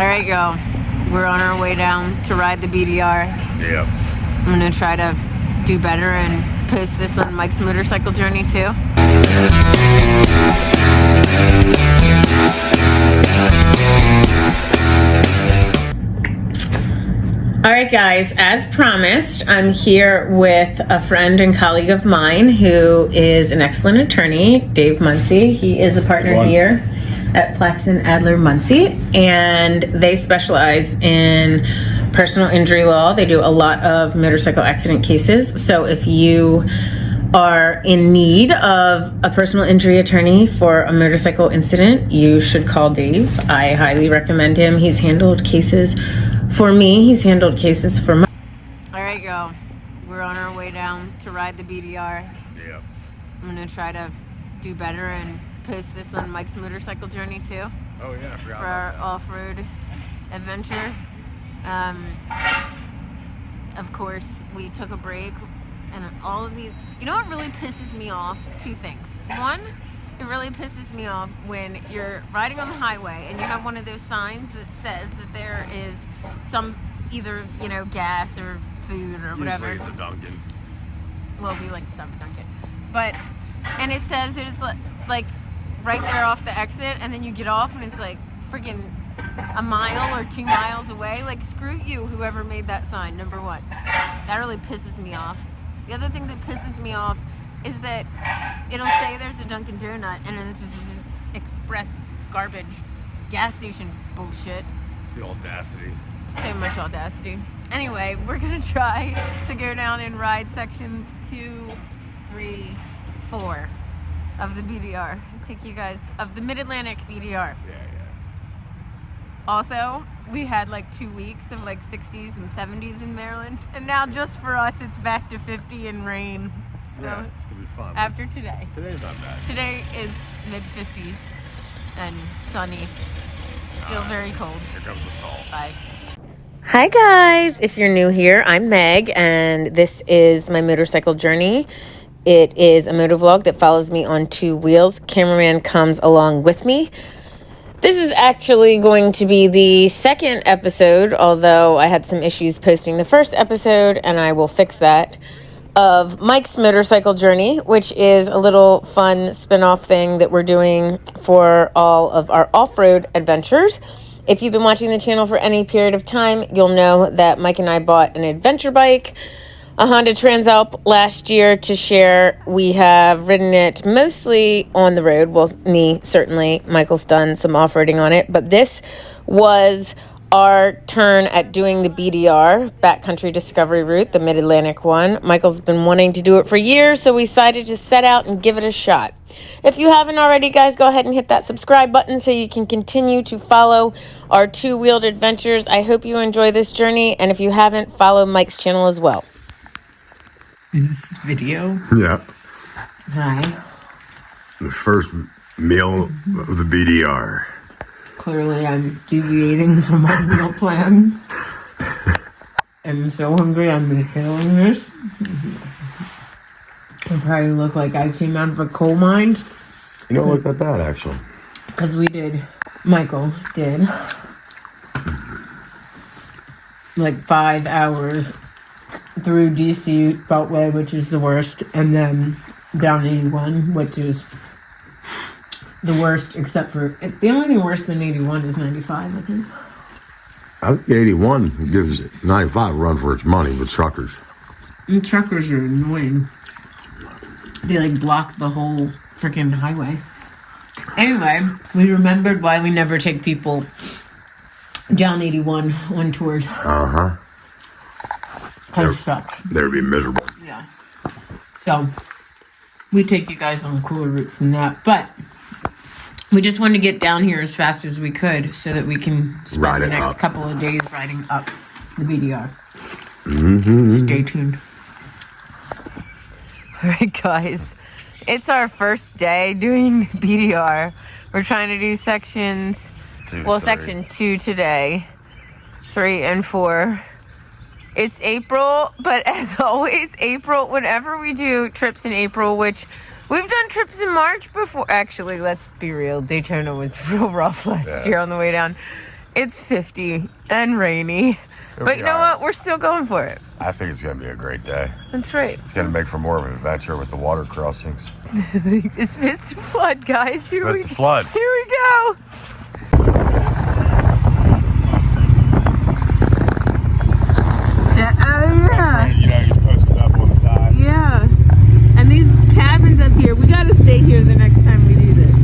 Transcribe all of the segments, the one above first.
All right, y'all. We're on our way down to ride the BDR. Yep. I'm gonna try to do better and post this on Mike's motorcycle journey too. All right, guys, as promised, I'm here with a friend and colleague of mine who is an excellent attorney, Dave Muncie. He is a partner here at Plaxton Adler Muncie, and they specialize in personal injury law. They do a lot of motorcycle accident cases. So if you are in need of a personal injury attorney for a motorcycle incident, you should call Dave. I highly recommend him. He's handled cases for me. He's handled cases for my... All right, y'all. We're on our way down to ride the BDR. Yep. I'm going to try to do better and post this on Mike's motorcycle journey too. Oh yeah, I forgot for about our that. off-road adventure. Of course, we took a break, and all of these, you know what really pisses me off? Two things. One, it really pisses me off when you're riding on the highway and you have one of those signs that says that there is some either, you know, gas or food or whatever. Usually it's a Dunkin'. Well, we like to stop at Dunkin'. But, and it says that it's like right there off the exit, and then you get off and it's like friggin' a mile or 2 miles away. Like, screw you, whoever made that sign, number one. That really pisses me off. The other thing that pisses me off is that it'll say there's a Dunkin' Donut, and then this is express garbage gas station bullshit. The audacity. So much audacity. Anyway, we're gonna try to go down and ride sections 2, 3, 4 of the BDR. Take you guys of the Mid Atlantic BDR. Yeah. Also, we had like 2 weeks of like 60s and 70s in Maryland, and now just for us, it's back to 50 and rain. Yeah, it's gonna be fun. After today. Today's not bad. Today is mid 50s and sunny. Still very cold. Here comes the salt. Bye. Hi guys, if you're new here, I'm Meg, and this is my motorcycle journey. It is a motovlog that follows me on 2 wheels. Cameraman comes along with me. This is actually going to be the second episode, although I had some issues posting the first episode, and I will fix that, of Mike's motorcycle journey, which is a little fun spin-off thing that we're doing for all of our off-road adventures. If you've been watching the channel for any period of time, you'll know that Mike and I bought an adventure bike, a Honda Transalp, last year to share. We have ridden it mostly on the road. Well, me, certainly. Michael's done some off-roading on it. But this was our turn at doing the BDR, Backcountry Discovery Route, the Mid-Atlantic one. Michael's been wanting to do it for years, so we decided to set out and give it a shot. If you haven't already, guys, go ahead and hit that subscribe button so you can continue to follow our 2-wheeled adventures. I hope you enjoy this journey, and if you haven't, follow Mike's channel as well. Is this video? Yeah. Hi. The first meal of the BDR. Clearly, I'm deviating from my meal plan. I'm so hungry, I'm inhaling this. I probably look like I came out of a coal mine. You don't look that bad, actually. Because Michael did, like 5 hours through DC Beltway, which is the worst, and then down 81, which is the worst, except for the only thing worse than 81 is 95, I think. I think 81 gives 95 a run for its money with truckers. And truckers are annoying. They like block the whole freaking highway. Anyway, we remembered why we never take people down 81 on tours. Uh-huh. It sucks. They would be miserable. Yeah. So, we take you guys on cooler routes than that. But we just wanted to get down here as fast as we could so that we can spend the next couple of days riding up the BDR. Mm-hmm. Stay tuned. All right, guys. It's our first day doing BDR. We're trying to do section 2 today. 3 and 4. It's April, but as always, whenever we do trips in April, which we've done trips in March before. Actually, let's be real. Daytona was real rough last year on the way down. It's 50 and rainy. But you know what? We're still going for it. I think it's going to be a great day. That's right. It's going to make for more of an adventure with the water crossings. It's Mr. Flood, guys. Here Mr. Flood. Here we go. Yeah. You know, he's posted up on the side. Yeah. And these cabins up here, we got to stay here the next time we do this.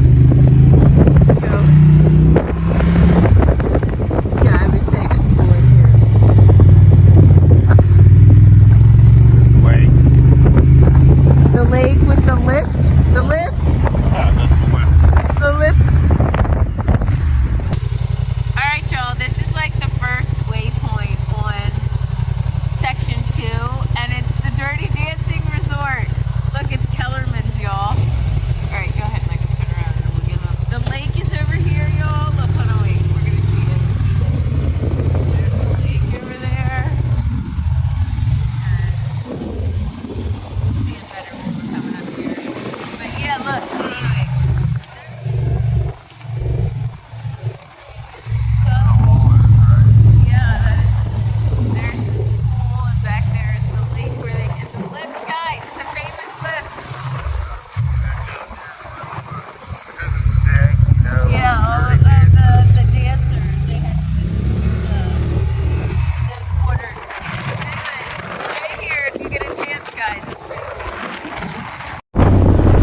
Go. Yeah, I would say it's cool in here. The lake with the lift. The lift. Yeah, that's the lift. The lift. All right, y'all. This is like the first waypoint on section 2, and it's the Dirty Dancing Resort. Look, it's Camerman's, y'all. All right, go ahead, Michael. Turn around, and we'll give them. The lake is over here, y'all. Look, hold on, wait. We're gonna see it. There's the lake over there. We'll see it better when we're coming up here. But yeah, look. Anyway. Yeah, that is. There's the pool, and back there is the lake where they get the lift, guys. The famous lift. Yeah, all of the dancers, they had those quarters. Anyway, stay here if you get a chance, guys. It's really cool.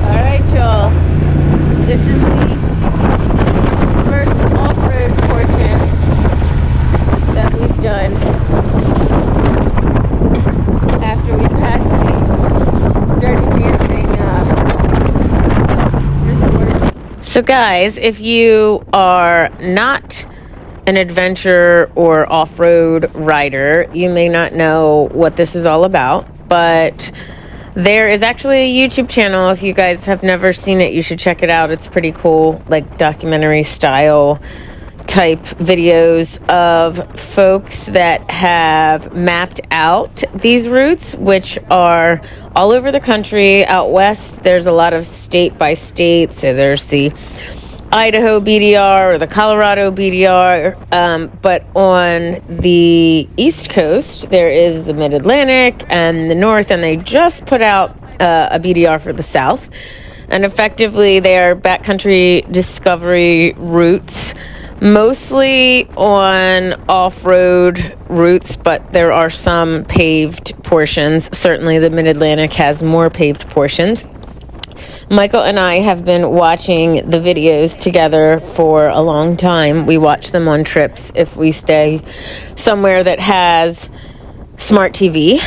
All right, y'all. This is the first off-road portion that we've done after we passed the Dirty Dancing resort. So guys, if you are not an adventure or off-road rider, you may not know what this is all about, but there is actually a YouTube channel. If you guys have never seen it, you should check it out. It's pretty cool, like documentary style type videos of folks that have mapped out these routes, which are all over the country. Out west, there's a lot of state by state. So there's the Idaho BDR or the Colorado BDR. But on the East Coast, there is the Mid Atlantic and the North, and they just put out a BDR for the South. And effectively, they are backcountry discovery routes, mostly on off-road routes, but there are some paved portions. Certainly, the Mid-Atlantic has more paved portions. Michael and I have been watching the videos together for a long time. We watch them on trips if we stay somewhere that has smart TV.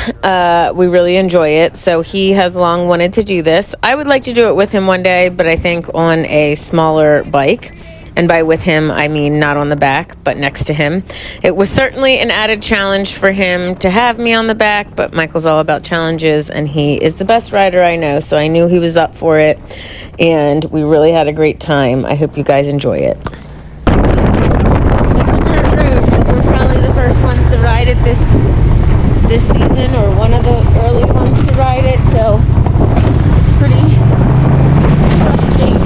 We really enjoy it. So he has long wanted to do this. I would like to do it with him one day, but I think on a smaller bike. And by with him, I mean not on the back, but next to him. It was certainly an added challenge for him to have me on the back, but Michael's all about challenges, and he is the best rider I know, so I knew he was up for it, and we really had a great time. I hope you guys enjoy it. It's a dirt road. We're probably the first ones to ride it this season, or one of the early ones to ride it, so it's pretty frustrating.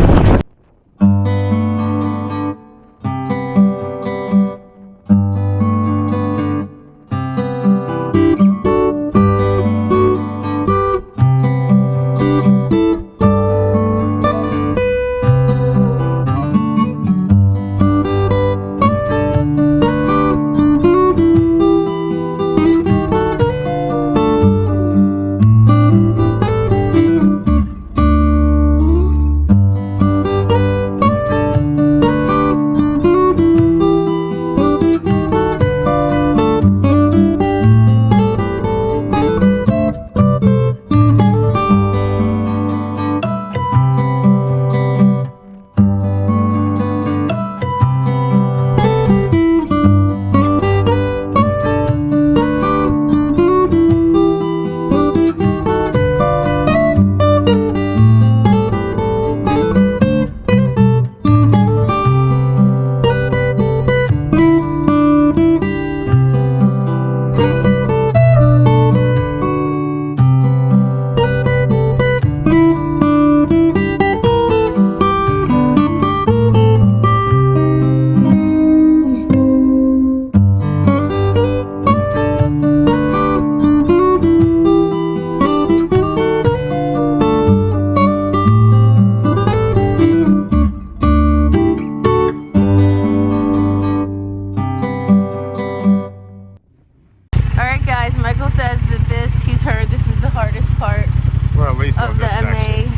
least of on the this section. MA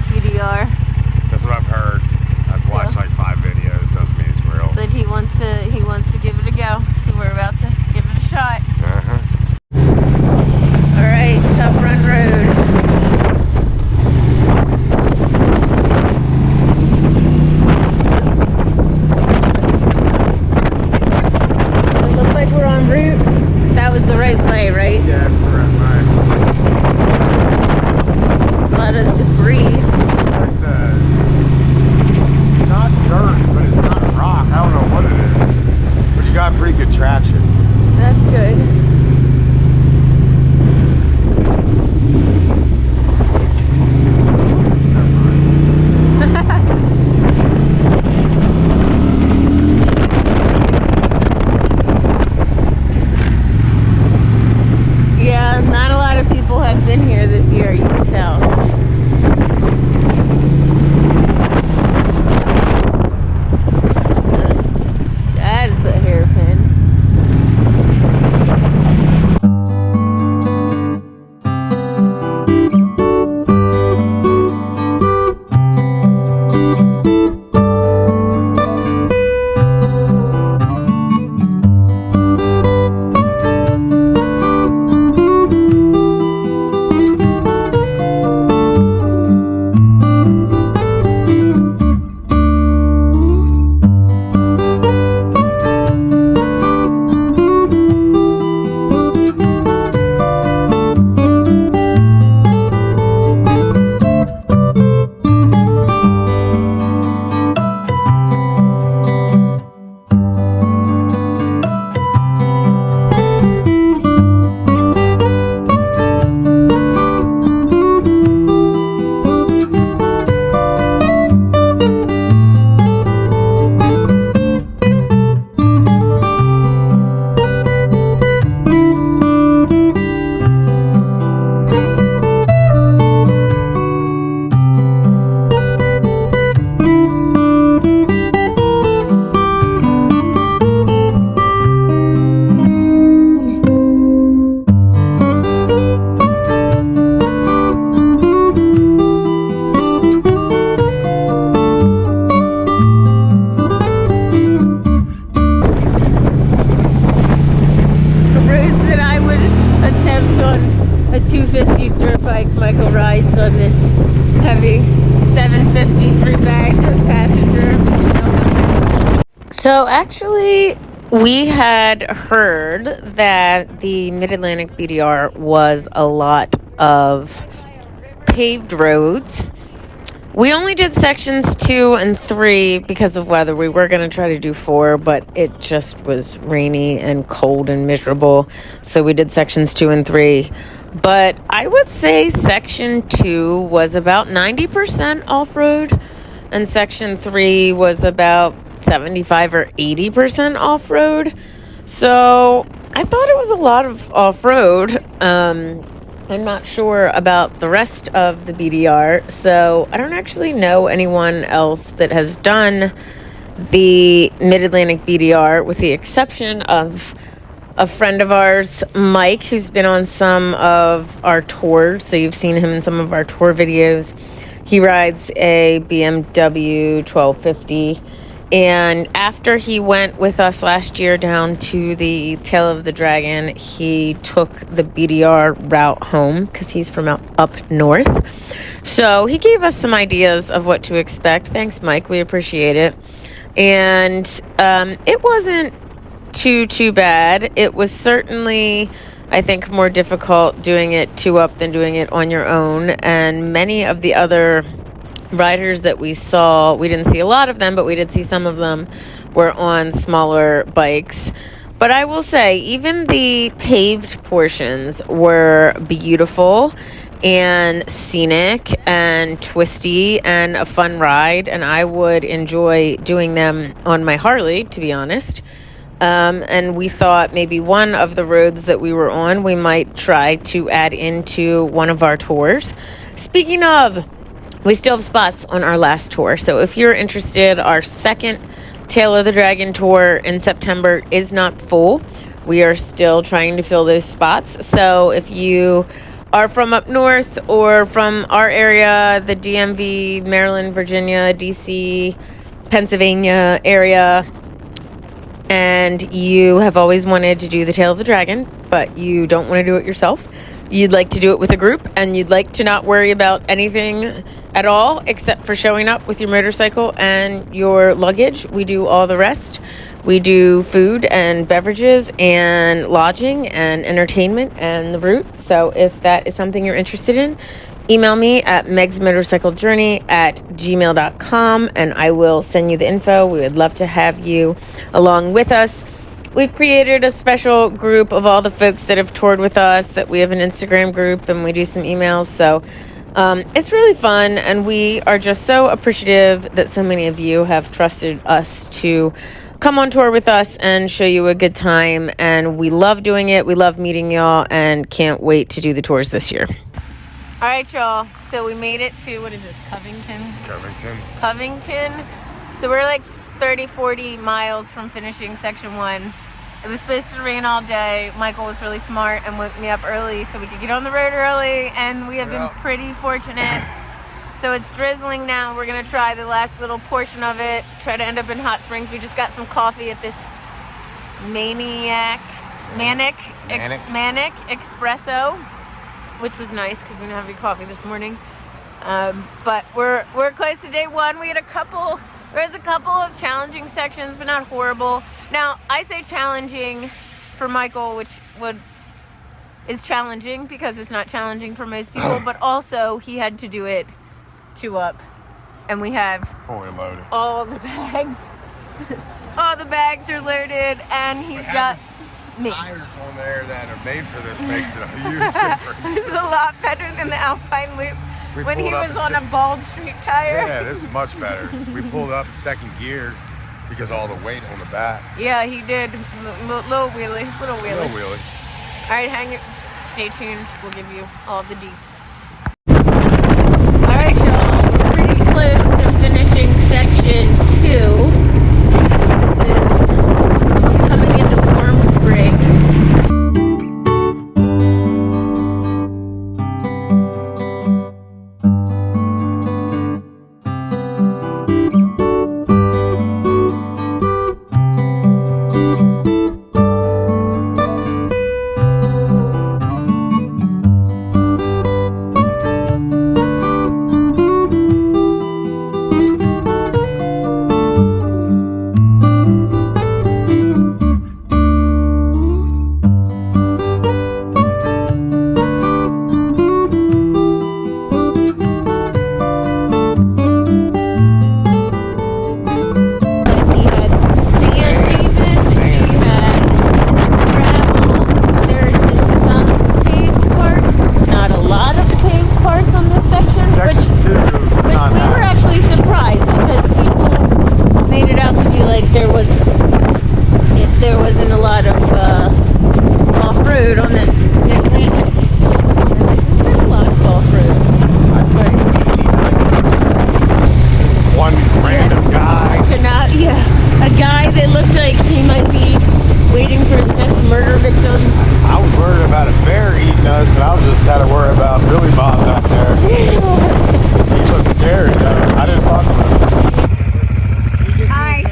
BDR. That's what I've heard. I've watched like 5 videos. Doesn't mean it's real. But he wants to give it a go. So we're about to give it a shot. All right, Tough Run Road. It looks like we're en route. That was the right way, right? Yeah, it's the right way. A lot of debris. It's not dirt, but it's not rock. I don't know what it is. But you got pretty good traction. That's good. Yeah, not a lot of people have been here this year, you can tell. That's a hairpin. a 250 dirt bike Michael rides on this heavy 750, 3 bags of passenger. So actually, we had heard that the Mid Atlantic BDR was a lot of paved roads. We only did sections 2 and 3 because of weather. We were going to try to do 4, but it just was rainy and cold and miserable. So we did sections 2 and 3. But I would say section 2 was about 90% off-road, and section 3 was about 75 or 80% off-road. So I thought it was a lot of off-road. I'm not sure about the rest of the BDR, so I don't actually know anyone else that has done the Mid-Atlantic BDR, with the exception of a friend of ours, Mike, who's been on some of our tours, so you've seen him in some of our tour videos. He rides a BMW 1250, and after he went with us last year down to the Tail of the Dragon, he took the BDR route home because he's from up north. So he gave us some ideas of what to expect. Thanks, Mike. We appreciate it. And it wasn't too bad. It was certainly, I think, more difficult doing it 2 up than doing it on your own. And many of the other riders that we saw, we didn't see a lot of them, but we did see some of them, were on smaller bikes. But I will say, even the paved portions were beautiful and scenic and twisty and a fun ride, and I would enjoy doing them on my Harley, to be honest. And we thought maybe one of the roads that we were on, we might try to add into one of our tours. Speaking of, we still have spots on our last tour. So if you're interested, our second Tail of the Dragon tour in September is not full. We are still trying to fill those spots. So if you are from up north or from our area, the DMV, Maryland, Virginia, DC, Pennsylvania area, and you have always wanted to do the Tail of the Dragon, but you don't want to do it yourself. You'd like to do it with a group, and you'd like to not worry about anything at all except for showing up with your motorcycle and your luggage. We do all the rest. We do food and beverages and lodging and entertainment and the route. So if that is something you're interested in, email me at megsmotorcyclejourney@gmail.com and I will send you the info. We would love to have you along with us. We've created a special group of all the folks that have toured with us, that we have an Instagram group and we do some emails. So it's really fun, and we are just so appreciative that so many of you have trusted us to come on tour with us and show you a good time. And we love doing it. We love meeting y'all and can't wait to do the tours this year. All right, y'all. So we made it to, what is this, Covington? Covington. So we're like 30, 40 miles from finishing section 1. It was supposed to rain all day. Michael was really smart and woke me up early so we could get on the road early, and we have been pretty fortunate. So it's drizzling now. We're gonna try the last little portion of it, try to end up in Hot Springs. We just got some coffee at this Manic Espresso, which was nice because we didn't have any coffee this morning. But we're close to day 1. There was a couple of challenging sections, but not horrible. Now, I say challenging for Michael, which is challenging because it's not challenging for most people, but also he had to do it 2 up, and we have fully loaded. All the bags. All the bags are loaded, and he's got me. Tires on there that are made for this makes it a huge difference. This is a lot better than the Alpine Loop when he was on a Bald Street tire. Yeah, this is much better. We pulled up in second gear because all the weight on the back. Yeah, he did. Little wheelie. Little wheelie. All right, stay tuned. We'll give you all the deets. Pretty close to finishing section 2. This is coming into Warm Springs. There wasn't a lot of off-road on that Mid Atlantic. This has been a lot of off-road. I'd say 89. One random guy. A guy that looked like he might be waiting for his next murder victim. I was worried about a bear eating us, and I just had to worry about Billy Bob back there. He looked scared, though. I didn't talk to him. Hi.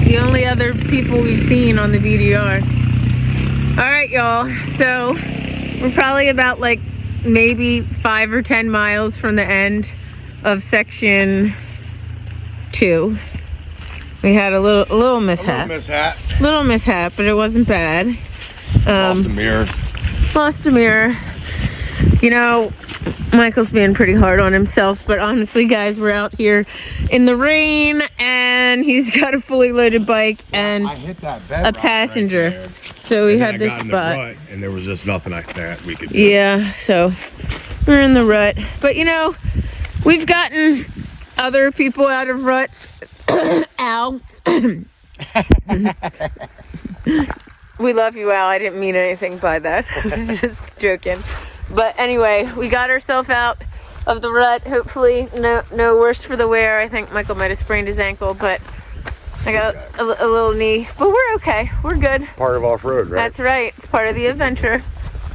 The only other people we've seen on the BDR. Alright, y'all. So, we're probably about like maybe 5 or 10 miles from the end of section 2. We had a little mishap. Little mishap, but it wasn't bad. Lost a mirror. Lost a mirror. You know, Michael's being pretty hard on himself, but honestly, guys, we're out here in the rain, and he's got a fully loaded bike and I hit that bedrock a passenger. right there, so we and had then this I got in spot. the rut, and there was just nothing like that we could do. Yeah, so we're in the rut. But you know, we've gotten other people out of ruts. Al. We love you, Al. I didn't mean anything by that. I was just joking. But anyway, we got ourselves out of the rut. Hopefully no worse for the wear. I think Michael might have sprained his ankle, but I got a little knee, but we're okay. We're good. Part of off-road, right? That's right. It's part of the adventure.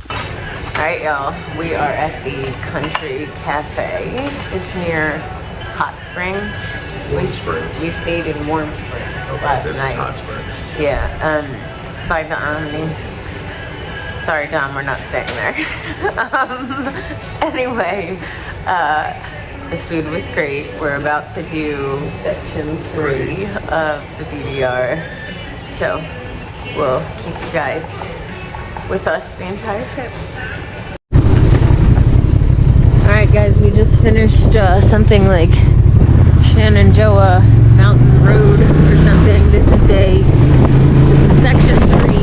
All right, y'all. We are at the Country Cafe. It's near Hot Springs. We stayed in Warm Springs last night. Is Hot Springs. Yeah, by the Omni. Sorry, Dom, we're not staying there. Anyway, the food was great. We're about to do section 3 of the BDR. So we'll keep you guys with us the entire trip. Alright guys, we just finished something like Shenandoah Mountain Road or something. This is section 3.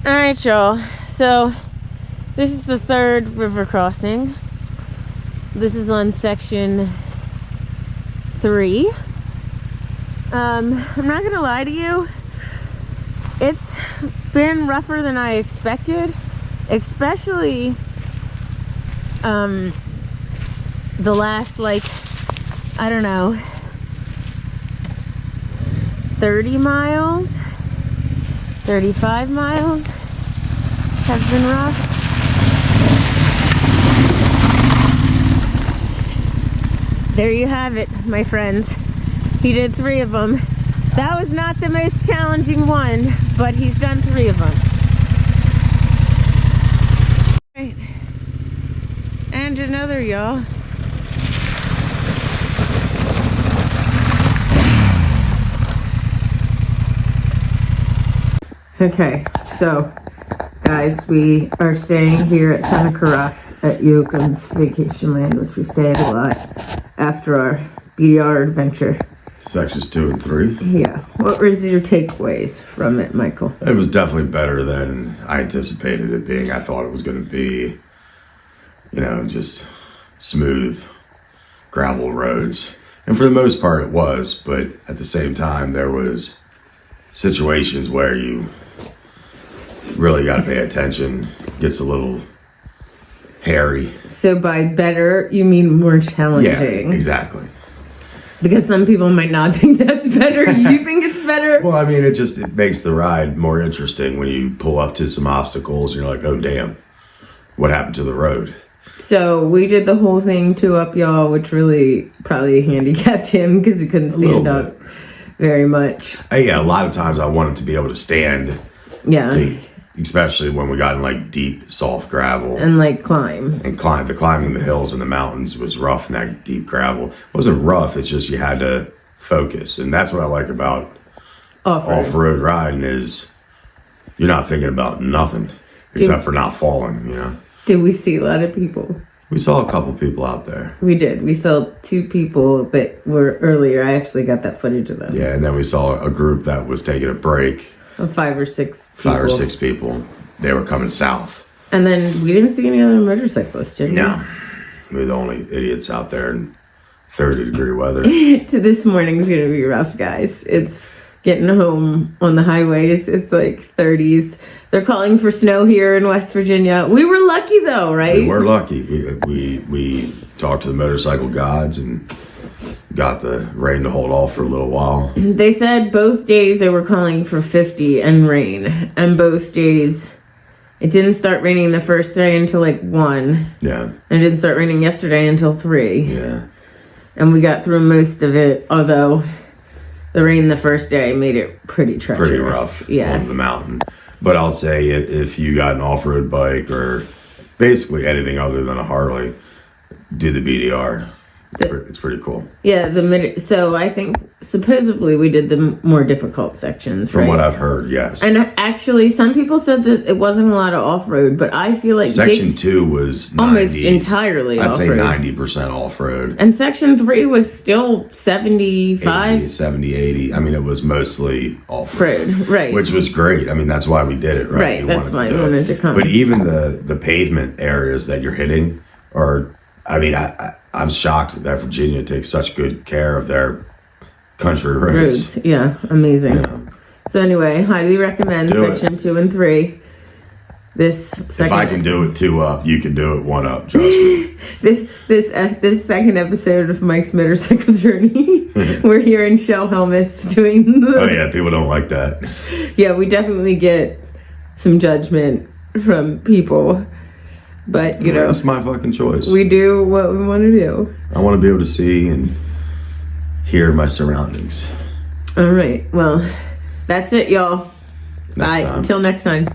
Alright, y'all. So this is the third river crossing. This is on section 3. I'm not gonna lie to you, it's been rougher than I expected, especially the last, like, I don't know, 30 miles, 35 miles have been rough. There you have it, my friends. He did 3 of them. That was not the most challenging one, but he's done 3 of them. Right. And another, y'all. Okay, so guys, we are staying here at Seneca Rocks at Yoakum's Vacation Land, which we stay at a lot after our BDR adventure. Sections 2 and 3. Yeah. What was your takeaways from it, Michael? It was definitely better than I anticipated it being. I thought it was going to be, you know, just smooth gravel roads. And for the most part it was, but at the same time there was situations where you really got to pay attention. It gets a little hairy. So by better, you mean more challenging? Yeah, exactly. Because some people might not think that's better. You think it's better? Well, I mean, it makes the ride more interesting when you pull up to some obstacles and you're like, oh, damn, what happened to the road? So we did the whole thing 2 up, y'all, which really probably handicapped him because he couldn't stand up very much. Yeah, a lot of times I wanted to be able to stand. Yeah. Especially when we got in like deep, soft gravel. And like climb. And climbing the hills and the mountains was rough in that deep gravel. It wasn't rough, it's just you had to focus. And that's what I like about Off-road. off-road riding is you're not thinking about nothing except for not falling, you know. Did we see a lot of people? We saw a couple people out there. We did. We saw 2 people that were earlier. I actually got that footage of them. Yeah, and then we saw a group that was taking a break. Of 5 or 6 people. 5 or 6 people. They were coming south. And then we didn't see any other motorcyclists, did we? No. We were the only idiots out there in 30-degree weather. This morning's going to be rough, guys. It's getting home on the highways. It's like 30s. They're calling for snow here in West Virginia. We were lucky, though, right? We were lucky. We talked to the motorcycle gods and got the rain to hold off for a little while. They said both days they were calling for 50 and rain. And both days, it didn't start raining the first day until like 1. Yeah. And it didn't start raining yesterday until 3. Yeah. And we got through most of it, although the rain the first day made it pretty treacherous. Pretty rough Yeah. on the mountain. But I'll say if you got an off-road bike or basically anything other than a Harley, do the BDR. It's pretty cool. Yeah, so I think supposedly we did the more difficult sections, From right? what I've heard, yes. And actually, some people said that it wasn't a lot of off-road, but I feel like Section 2 was 90, almost entirely I'd say off-road. 90% off-road. And Section 3 was still 75 80, 70, 80. I mean, it was mostly off-road. road, right? Which was great. I mean, that's why we did it, right? Right, We that's why do we it. wanted to come. But even the pavement areas that you're hitting are, I mean, I'm shocked that Virginia takes such good care of their country roads. Yeah, amazing. Yeah. So anyway, highly recommend Do it. Section 2 and 3. This second, If I can do it 2 up, you can do it 1 up. Trust me. this second episode of Mike's motorcycle journey, we're here in shell helmets doing the. Oh yeah, people don't like that. Yeah, we definitely get some judgment from people, but you know, It's my fucking choice. we do what we want to do. I want to be able to see and hear my surroundings. All right, well, that's it, y'all. Next Bye. time. Until next time.